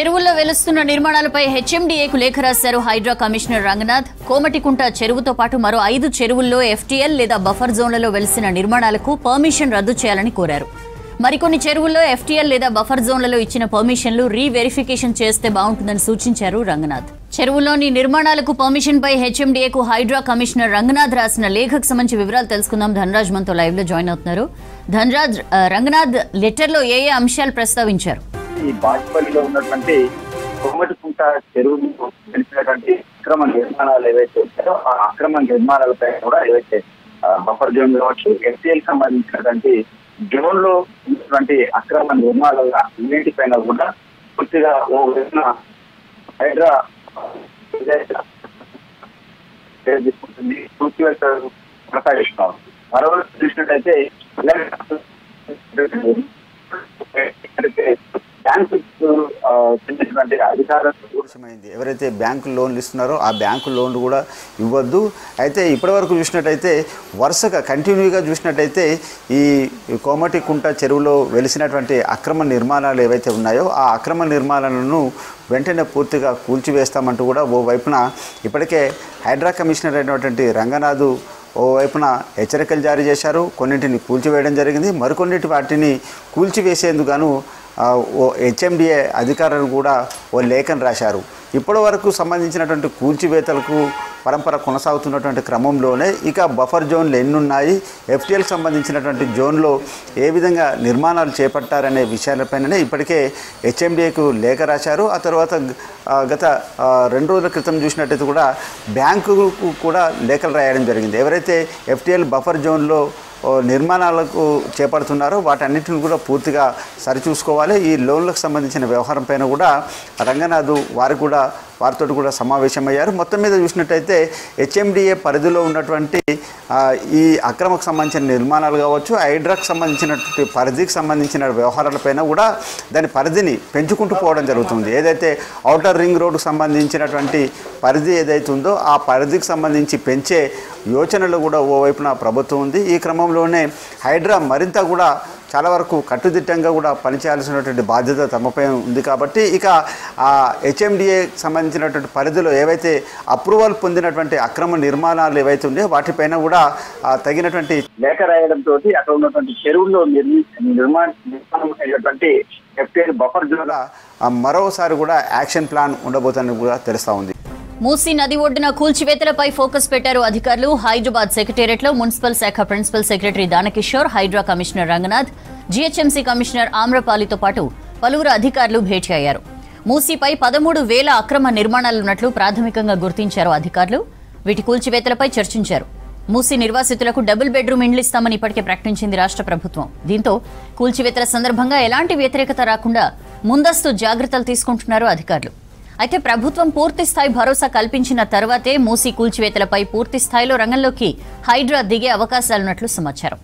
చెరువుల్లో వెలుస్తున్న నిర్మాణాలపై హెచ్ఎండీఏకు లేఖ రాశారు హైడ్రా కమిషనర్ రంగనాథ్. కోమటికుంట చెరువుతో పాటు మరో 5 చెరువుల్లో ఎఫ్టీఎల్ లేదా బఫర్ జోన్లలో వెలిసిన నిర్మాణాలకు పర్మిషన్ రద్దు చేయాలని కోరారు. మరికొన్ని చెరువుల్లో ఎఫ్టీఎల్ లేదా బఫర్ జోన్లలో ఇచ్చిన పర్మిషన్లు రీవెరిఫికేషన్ చేస్తే బాగుంటుందని సూచించారు రంగనాథ్. చెరువుల్లోని నిర్మాణాలకు పర్మిషన్ పై హెచ్ఎండీఏకు హైడ్రా కమిషనర్ రంగనాథ్ రాసిన లేఖకు సంబంధించి వివరాలు తెలుసుకుందాం. ధనరాజ్ మనతో లైవ్ లో జాయిన్ అవుతున్నారు. ధనరాజ్, రంగనాథ్ లెటర్ లో ఏ అంశాలు ప్రస్తావించారు? ఈ బాజ్పల్లిలో ఉన్నటువంటి కోమటికుంట చెరువులో తెలిసినటువంటి అక్రమ నిర్మాణాలు ఏవైతే వచ్చాయో ఆ అక్రమ నిర్మాణాలపై కూడా ఏవైతే బఫర్ జోన్ కావచ్చు, ఎఫ్టీఎల్ సంబంధించినటువంటి జోన్ లో ఉన్నటువంటి అక్రమ నిర్మాణాల ఇన్నింటిపైన కూడా పూర్తిగా ఓ విధంగా హైడ్రా తీసుకుంటుంది, పూర్తిగా కొనసాగిస్తున్నాం. మరోవైపు చూసినట్టయితే ఎవరైతే బ్యాంకు లోన్లు ఇస్తున్నారో ఆ బ్యాంకు లోన్లు కూడా ఇవ్వద్దు. అయితే ఇప్పటివరకు చూసినట్టయితే వరుసగా కంటిన్యూగా చూసినట్టయితే ఈ కోమటికుంట చెరువులో వెలిసినటువంటి అక్రమ నిర్మాణాలు ఏవైతే ఉన్నాయో ఆ అక్రమ నిర్మాణాలను వెంటనే పూర్తిగా కూల్చివేస్తామంటూ కూడా ఓవైపున ఇప్పటికే హైడ్రా కమిషనర్ అయినటువంటి రంగనాథ్ ఓవైపున హెచ్చరికలు జారీ చేశారు. కొన్నింటిని కూల్చివేయడం జరిగింది, మరికొన్నిటి వాటిని కూల్చివేసేందుకు గాను హెచ్ఎండిఏ అధికారులు కూడా ఓ లేఖను రాశారు. ఇప్పటి వరకు సంబంధించినటువంటి కూల్చివేతలకు పరంపర కొనసాగుతున్నటువంటి క్రమంలోనే ఇక బఫర్ జోన్లు ఎన్నున్నాయి, ఎఫ్టీఎల్కి సంబంధించినటువంటి జోన్లో ఏ విధంగా నిర్మాణాలు చేపట్టారనే విషయాలపైననే ఇప్పటికే హెచ్ఎండిఏకు లేఖ రాశారు. ఆ తర్వాత గత 2 రోజుల క్రితం చూసినట్టయితే కూడా బ్యాంకుకు కూడా లేఖలు రాయడం జరిగింది. ఎవరైతే ఎఫ్టీఎల్ బఫర్ జోన్లో నిర్మాణాలకు చేపడుతున్నారో వాటన్నిటిని కూడా పూర్తిగా సరిచూసుకోవాలి. ఈ లోన్లకు సంబంధించిన వ్యవహారం పైన కూడా రంగనాథ్ వారితో కూడా సమావేశమయ్యారు. మొత్తం మీద చూసినట్టయితే హెచ్ఎండిఏ పరిధిలో ఉన్నటువంటి ఈ అక్రమకు సంబంధించిన నిర్మాణాలు కావచ్చు, హైడ్రాకు సంబంధించినటువంటి పరిధికి సంబంధించిన వ్యవహారాలపైన కూడా దాని పరిధిని పెంచుకుంటూ పోవడం జరుగుతుంది. ఏదైతే ఔటర్ రింగ్ రోడ్డుకు సంబంధించినటువంటి పరిధి ఏదైతే ఉందో ఆ పరిధికి సంబంధించి పెంచే యోచనలు కూడా ఓవైపున ప్రభుత్వం ఉంది. ఈ క్రమంలోనే హైడ్రా మరింత కూడా చాలా వరకు కట్టుదిట్టంగా కూడా పనిచేయాల్సినటువంటి బాధ్యత తమపై ఉంది. కాబట్టి ఇక ఆ హెచ్ఎండిఏ సంబంధించినటువంటి పరిధిలో ఏవైతే అప్రూవల్ పొందినటువంటి అక్రమ నిర్మాణాలు ఏవైతే ఉన్నాయో వాటిపైన కూడా తగినటువంటి లేఖ రాయడంతో అక్కడ ఉన్నటువంటి చెరువుల్లో నిర్మాణమైనటువంటి ఎఫ్టీఎల్ బఫర్ జోన్ మరోసారి కూడా యాక్షన్ ప్లాన్ ఉండబోతుందని కూడా తెలుస్తా ఉంది. మూసీ నది ఒడ్డున కూల్చివేతలపై ఫోకస్ పెట్టారు అధికారులు. హైదరాబాద్ సెక్రటేరియట్ లో మున్సిపల్ శాఖ principal secretary Danakishore, HYDRAA commissioner Ranganath, GHMC commissioner ఆమ్రపాలితో పాటు పలువురు అధికారులు భేటీ అయ్యారు. మూసీపై 13,000 అక్రమ నిర్మాణాలున్నట్లు ప్రాథమికంగా గుర్తించారు అధికారులు. వీటి కూల్చివేతలపై చర్చించారు. మూసీ నిర్వాసితులకు డబుల్ బెడ్రూమ్ ఇండ్లు ఇస్తామని ఇప్పటికే ప్రకటించింది రాష్ట్ర ప్రభుత్వం. దీంతో కూల్చివేతల సందర్భంగా ఎలాంటి వ్యతిరేకత రాకుండా ముందస్తు జాగ్రత్తలు తీసుకుంటున్నారు అధికారులు. అయితే ప్రభుత్వం పూర్తి స్థాయి భరోసా కల్పించిన తర్వాతే మూసీ కూల్చివేతలపై పూర్తి స్థాయిలో రంగంలోకి హైడ్రా దిగే అవకాశాలున్నట్లు సమాచారం.